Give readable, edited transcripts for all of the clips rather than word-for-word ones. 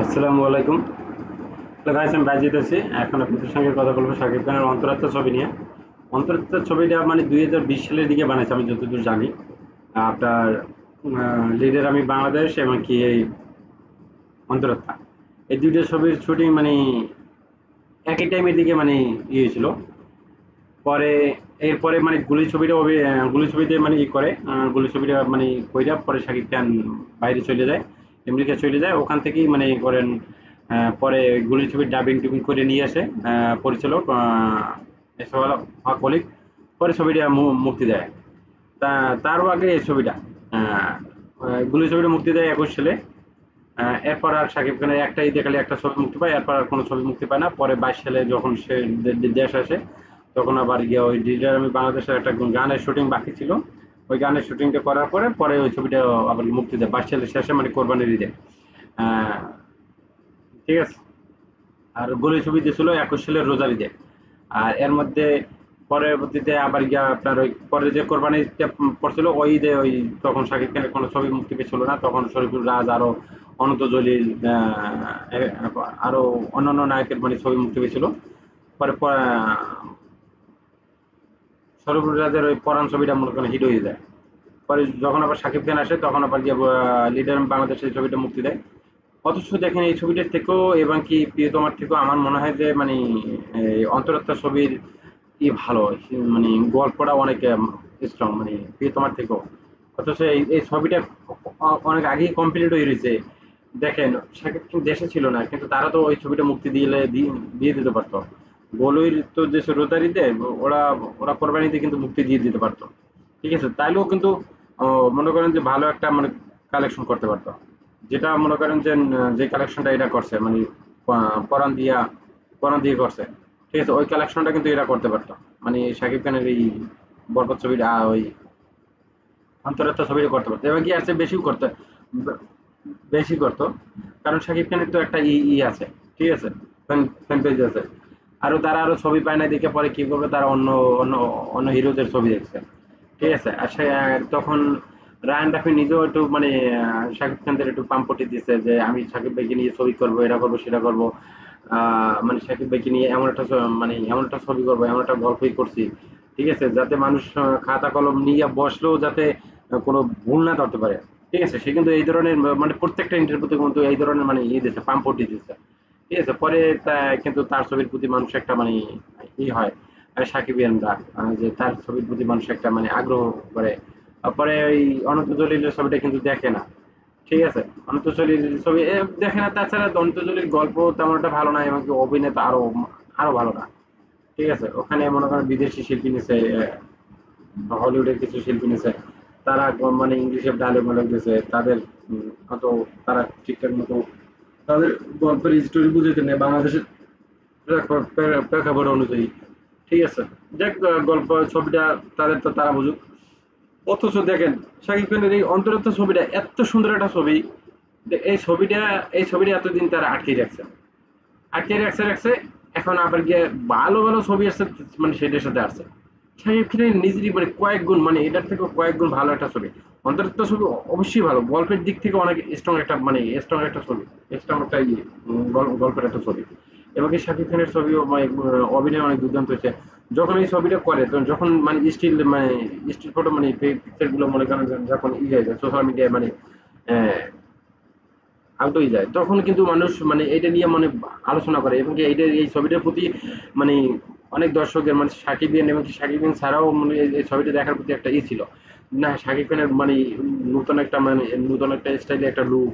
আসসালামু আলাইকুম। তো গাইস, আমি বাজিত আছি। এখন আপনাদের সঙ্গে কথা বলবো শাকিব খানের অন্তরাত্মা ছবি নিয়ে। অন্তরাত্মা ছবিটা মানে 2020 সালের দিকে বানাইছে আমি যতদূর জানি। আপনার লিডার আমি বাংলাদেশ এবং কি এই অন্তরাত্মা, এই দুইটা ছবির শুটিং মানে একই টাইমের দিকে মানে ইয়ে হয়েছিল। পরে এরপরে মানে গুলি ছবিতে মানে ই করে, গুলি ছবিটা মানে কইরা পরে শাকিব খান বাইরে চলে যায়, আমেরিকা চলে যায়। ওখান থেকেই মানে করেন পরে গুলি ছবির ডাবিং টুবিং করে নিয়ে আসে পরিচালক এসওয়াল হক অলি। পরে ছবিটা মুক্তি দেয়। তারও আগে এই ছবিটা আহ, গুলি ছবিটা মুক্তি দেয় 21 সালে। এরপর আর শাকিব খানের একটা ঈদে খালি একটা ছবি মুক্তি পায়, এরপর আর কোনো ছবি মুক্তি পায় না। পরে 22 সালে যখন সে দেশ আসে, তখন আবার গিয়ে ওই ডিজার আমি বাংলাদেশের একটা গানের শুটিং বাকি ছিল, ওই গানের শুটিংটা করার পরে পরে ওই ছবিটা আবার মুক্তি দেয় 22 সালের শেষে, মানে কোরবানির ঈদে। আহ, ঠিক আছে। আর গলি ছবি দিয়েছিল 21 সালের রোজার ঈদে। আর এর মধ্যে পরবর্তীতে আবার গিয়া আপনার ওই পরে যে কোরবানি ঈদটা পড়ছিল ওই ঈদে, ওই তখন শাকিব খানের কোনো ছবি মুক্তি পেয়েছিল না, তখন শরীফুল রাজ আরো অনন্ত জলিল আরো অন্যান্য নায়কের মানে ছবি মুক্তি পেয়েছিল। পরে শরীফুল রাজের ওই পরাণ ছবিটা মনে করেন হিট হয়ে যায়। পরে যখন আবার শাকিব খান আসে তখন আবার গিয়ে লিডার বাংলাদেশ এই ছবিটা মুক্তি দেয়। অথচ দেখেন এই ছবিটার থেকেও এবং কি প্রিয়তমার থেকেও আমার মনে হয় যে মানে এই অন্তরাত্মা ছবির ভালো, মানে গল্পটা অনেক স্ট্রং, মানে প্রিয়তমার থেকেও। অথচ এই ছবিটা অনেক আগেই কমপ্লিট হয়ে রয়েছে। দেখেন, শাকিব খান দেশে ছিল না, কিন্তু তারা তো ওই ছবিটা মুক্তি দিয়ে দিতে পারতো। বলুর তো যে রোজারিতে ওরা ওরা কোরবানিতে কিন্তু মুক্তি দিয়ে দিতে পারতো। ঠিক আছে, তাইলেও কিন্তু মনে করেন যে ভালো একটা মানে কালেকশন করতে পারতো। যেটা মনে করেন যে যে কালেকশনটা এটা করছে মানে পরান দিয়া পরান দিয়ে করছে। ঠিক আছে, ওই কালেকশনটা কিন্তু এরা করতে পারতো। মানে শাকিব খানের এই বরবাদ ছবিটা ওই অন্তরাত্মা ছবিটা করতে পারতো এবং কি আছে বেশিও করতে বেশি করতো। কারণ শাকিব খানের তো একটা আছে। ঠিক আছে, ফ্যান পেজ আছে। তারা আরো ছবি পায় না দেখে পরে কি করবে, তারা অন্য অন্য অন্য হিরোদের ছবি দেখছে। ঠিক আছে, আর সে তখন রায়ান রাফি নিজেও একটু মানে শাকিব খানদের একটু পাম্পটি দিচ্ছে যে আমি শাকিব ভাইকে নিয়ে ছবি করবো, এটা করবো সেটা করবো। মানে শাকিব ভাইকে নিয়ে মানে এমন একটা ছবি করবো, এমন একটা গল্পই করছি। ঠিক আছে, যাতে মানুষ খাতা কলম নিয়ে বসলেও যাতে কোনো ভুল না ধরতে পারে। ঠিক আছে, সে কিন্তু এই ধরনের মানে প্রত্যেকটা ইন্টারভিউতে কিন্তু এই ধরনের মানে দিচ্ছে, পাম্পটি দিচ্ছে। ঠিক আছে, পরে কিন্তু তার ছবির প্রতি মানুষ একটা মানে হয়, সাকিবিয়ানরা, যে তার ছবির প্রতি মানুষ একটা মানে আগ্রহ করে। পরে ওই অনন্ত জলিলের ছবিটা কিন্তু দেখে না। ঠিক আছে, অনন্ত জলিল ছবি দেখে না। তাছাড়া অনন্ত জলিল গল্প তেমন একটা ভালো না, এবং কি অভিনেতা আরো আরো ভালো না। ঠিক আছে, ওখানে মনে করেন বিদেশি শিল্পী নিছে, হলিউডের কিছু শিল্পী নিছে। তারা মানে ইংলিশে ডায়লগ মালগ দিছে তাদের, হয়তো তারা ঠিকঠাক মতো তাদের গল্পের স্টোরি বুঝাইতে নেই বাংলাদেশের প্রেক্ষাপট অনুযায়ী। ঠিক আছে, দেখ গল্প ছবিটা তাদের তো তারা বুঝুক। অথচ দেখেন, শাকিব খানের এই অন্তরাত্মা ছবিটা এত সুন্দর একটা ছবি। এই ছবিটা এতদিন তারা আটকে রাখছে। এখন আবার গিয়ে ভালো ভালো ছবি আসছে, মানে সেটার সাথে আসছে। শাকিব খানের নিজেরই মানে কয়েক গুণ, মানে এটার থেকে কয়েক গুণ ভালো একটা ছবি। অন্তরাত্মা ছবি অবশ্যই ভালো, গল্পের দিক থেকে অনেক স্ট্রং একটা ছবি, স্ট্রং একটা গল্পের একটা ছবি। এবং এই শাকিব খানের ছবিও মানে অভিনয় অনেক দুর্দান্ত হয়েছে। যখন এই ছবিটা করে তখন যখন মানে স্টিল ফটো মানে পিকচার গুলো মনে করেন যখন হয়ে যায় সোশ্যাল মিডিয়ায় মানে আউট হয়ে যায়, তখন কিন্তু মানুষ মানে এটা নিয়ে মানে আলোচনা করে। এবং কি এই ছবিটার প্রতি মানে অনেক দর্শকের মানে সাকিবিয়ান এবং সাকিবিয়ান ছাড়াও মানে এই ছবিটা দেখার প্রতি একটা ছিল না। সাকিব খানের মানে নতুন একটা স্টাইলে একটা লুক,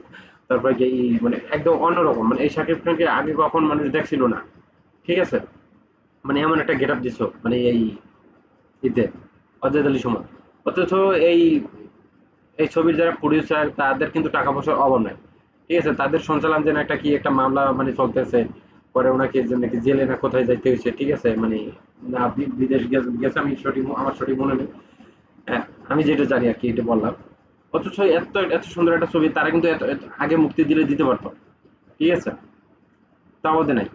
তারপরে কি মানে একদম অন্যরকম, মানে এই সাকিব খানকে আগে কখন মানুষ দেখছিল না। ঠিক আছে, মানে এমন একটা গেট আপ দিছ মানে এই ঈদে অজয় আলী সুমন। অথচ এই এই ছবির যারা প্রডিউসার তাদের কিন্তু টাকা পয়সার অভাব নাই। ঠিক আছে, তাদের সঞ্চালন একটা কি একটা মামলা মানে চলতেছে। পরে ওনাকে যে নাকি জেলে না কোথায় যাইতে হয়েছে। ঠিক আছে, মানে না বিদেশ গেছে, আমি আমার সঠিক মনে নেই। আমি যেটা জানি আর কি এটা বললাম। অথচ এত এত সুন্দর একটা ছবি তারা কিন্তু এত আগে মুক্তি দিতে পারতো। ঠিক আছে, তাও ওদের নাই।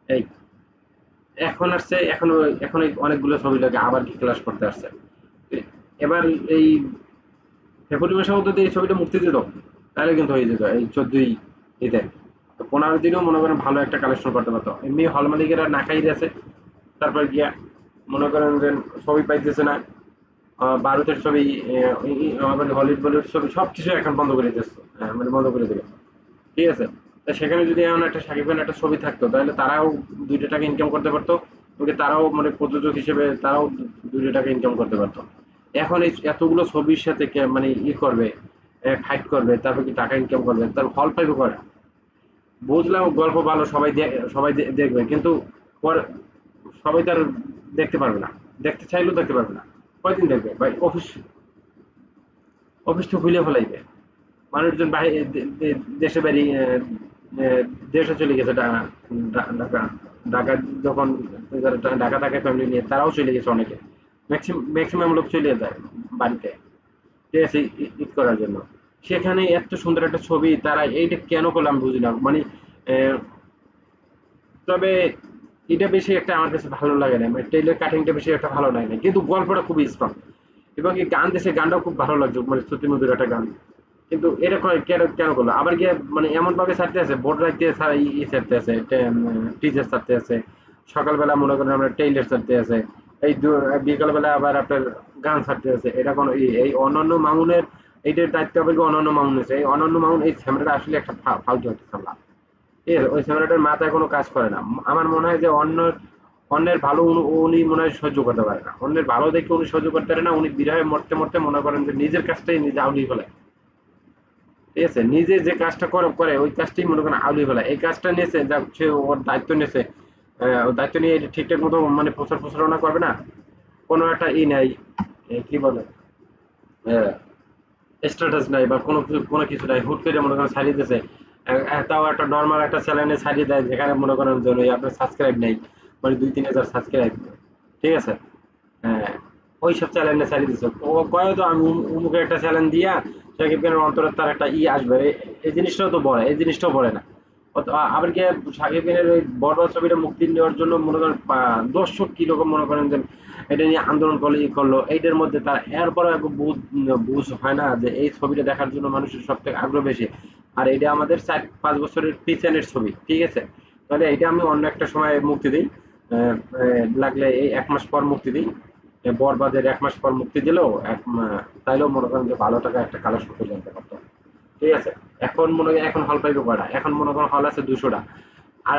এই এখন আসছে, এখন এই অনেকগুলো ছবি লাগে আবার কি ক্লাস করতে আসছে। এবার এই ফেব্রুয়ারি মাসের মধ্যে এই ছবিটা মুক্তি দিত। তাহলে কিন্তু হয়ে যেত এই 14ই ঈদে। তো 15 দিনও মনে করেন ভালো একটা কালেকশন করতে পারতো। এমনি হল মালিকেরা না খাই আছে, তারপর গিয়া মনে করেন যে ছবি পাইতেছে না, ভারতের ছবি, আমাদের হলিউড বলিউড ছবি সবকিছু এখন বন্ধ করে দিচ্ছে, মানে বন্ধ করে দিল। ঠিক আছে? তা সেখানে যদি এমন একটা শাকিব খানের একটা ছবি থাকতো তাহলে তারাও 2টা টাকা ইনকাম করতে পারতো। ওকে তারাও মানে প্রযোজক হিসেবে তারাও 2টা টাকা ইনকাম করতে পারতো। এখন এই এতগুলো ছবির সাথে মানে করবে, ফাইট করবে, তারপর কি টাকা ইনকাম করবে, তার হল পাইবে করে। বুঝলাম গল্প ভালো, সবাই সবাই দেখবে, কিন্তু পর সবাই তার দেখতে পারবে না, দেখতে চাইলেও দেখতে পারবে না। কয়দিন দেখবে ভাই? অফিস অফিস তো খুলে ফেলাইবে। মানুষজন দেশে বাড়ি, দেশে চলে গেছে, ঢাকা ঢাকা যখন যারা ঢাকা থাকে ফ্যামিলি নিয়ে তারাও চলে গেছে অনেকে। ম্যাক্সিমাম লোক চলে যায় বাড়িতে, ঠিক আছে, ঈদ করার জন্য। সেখানে এত সুন্দর একটা ছবি তারা এইটা কেন করলো আমি বুঝি না। মানে আহ, তবে এটা বেশি একটা আমার কাছে ভালো লাগে না, মানে টেইলার কাটিংটা বেশি একটা ভালো লাগে না, কিন্তু গল্পটা খুবই স্ট্রং। এবং এই গান দেশে গানটাও খুব ভালো লাগছে, মানে শ্রুতি মধুর একটা গান। কিন্তু এটা কেন কেন করলো আবার গিয়ে, মানে এমন ভাবে ছাড়তে আছে, ভোট রাখতে ছাড়তে আছে, টিজার ছাড়তে আছে, সকালবেলা মনে করেন আমরা টেইলার ছাড়তে আছে, এই বিকালবেলা আবার আপনার গান ছাড়তে আছে। এটা কোনো এই অনন্য মামুনের এইটার দায়িত্ব হবে কি অনন্য মামুন হয়েছে। এই অনন্য মামুন এই ঝামেলাটা আসলে একটা ফালতু একটা ঝামেলা। ওই ঝামেলাটার মাথায় কোনো কাজ করে না। আমার মনে হয় যে অন্যের ভালো উনি মনে হয় সহ্য করতে পারে না, অন্যের ভালো দেখে উনি সহ্য করতে পারে না। উনি বিরহে মরতে মরতে মনে করেন যে নিজের কাজটাই নিজে আউলিয়ে ফেলে। ঠিক আছে? নিজে যে কাজটা করে ওই কাজটাই মনে করেন আউলিয়ে ফেলে। এই কাজটা নিয়েছে, যা সে ওর দায়িত্ব নিয়েছে, ওর দায়িত্ব নিয়ে এটা ঠিকঠাক মতো মানে প্রচারণা করবে না। কোনো একটা নাই, কি বলে, স্ট্যাটাস নাই বা কোনো কিছু নাই, হুট করে মনে করেন ছাড়িয়ে দিতেছে। তাও একটা নর্মাল একটা চ্যানেলে ছাড়িয়ে দেয় যেখানে মনে করেন যে ওই আপনার সাবস্ক্রাইব নেই, মানে 2-3 হাজার সাবস্ক্রাইব। ঠিক আছে? হ্যাঁ, ওইসব চ্যানেলে ছাড়িয়ে দিচ্ছে। ও কয় তো আমি উমুকে একটা চ্যানেল দিয়া সাকিব খানের অন্তরে তার একটা আসবে, এই জিনিসটাও তো বলে, এই জিনিসটাও বলে না। আবার কি সাকিব খানের ওই বড় ছবিটা মুক্তি নেওয়ার জন্য মনে করেন দর্শক কিরকম মনে করেন যে এটা নিয়ে আন্দোলন করলো, এইটার মধ্যে তার এরপরে বুঝ হয় না যে এই ছবিটা দেখার জন্য মানুষের সব থেকে আগ্রহ বেশি। আর এটা আমাদের 4-5 বছরের পিছনের ছবি। ঠিক আছে? তাহলে এটা আমি অন্য একটা সময় মুক্তি দিই, লাগলে এই 1 মাস পর মুক্তি দিই। বরবাদের 1 মাস পর মুক্তি দিলেও তাইলেও মনে করেন যে ভালো টাকা একটা কালেকশন করে জানতে পারতো। ঠিক আছে? এখন মনে হয় এখন হল পাইবে কয়টা? এখন মনে করেন হল আছে 200টা। আর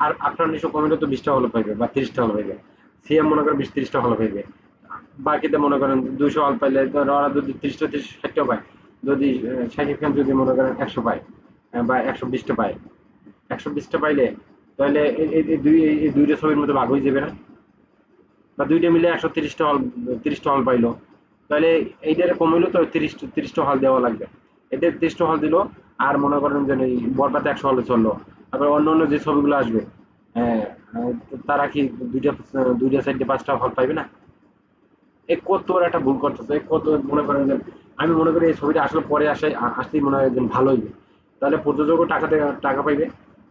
আর আপনার নিশ্চয় কমিলে তো 20টা হল পাইবে বা 30টা হল পাইবে। সিএম মনে করেন 20-30টা হল পাইবে। বাকিতে মনে করেন 200 হল পাইলে ওরা যদি 30টা 60টা পায়, যদি শাকিব খান যদি মনে করেন 100 পায়, বা 120টা পায়, 120টা পাইলে তাহলে এই দুইটা ছবির মধ্যে ভাগ হয়ে যাবে না? বা দুইটা মিলে 130টা হল, 30টা হল পাইলো। তাহলে এইটারে কমাইলো তো 30টা হল দেওয়া লাগবে। এটা 30টা হল দিল। আর মনে করেন যে এই বরবাদ 100 হলে চললো। তারপর অন্য অন্য যে ছবিগুলো আসবে, হ্যাঁ, তারা কি দুইটা দুইটা 4টে 5টা হল পাইবে না? এ কত বড় একটা ভুল করতেছে, কত মনে করেন যে আমি মনে করি এই ছবিটা আসলে পরে আসলেই মনে হয় যে ভালো হইবে। তাহলে প্রযোজকও টাকা পাইবে,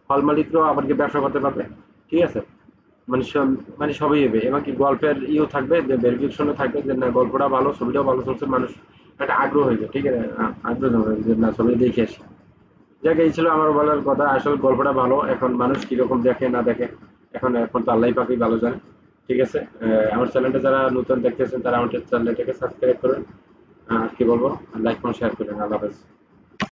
হল মালিকরাও আবার কি ব্যবসা করতে পারবে। ঠিক আছে? মানে মানে সবই হবে, এবং কি গল্পের ইও থাকবে, যে ভেরিফিকেশনও থাকবে যে না গল্পটা ভালো, ছবিটাও ভালো চলছে, মানুষ একটা আগ্রহ হইবে। ঠিক আছে? আগ্রহ হবে যে না ছবি দেখে আসি। যাক, এই ছিল আমার বলার কথা। আসলে গল্পটা ভালো, এখন মানুষ কিরকম দেখে না দেখে এখন এখন তো আল্লাহ পাকই ভালো জানে। ঠিক আছে? আমার চ্যানেলটা যারা নতুন দেখতেছেন তারা আমার চ্যানেলটাকে সাবস্ক্রাইব করুন। আর কি বলবো, লাইক করুন, শেয়ার করুন। আল্লাহ হাফেজ।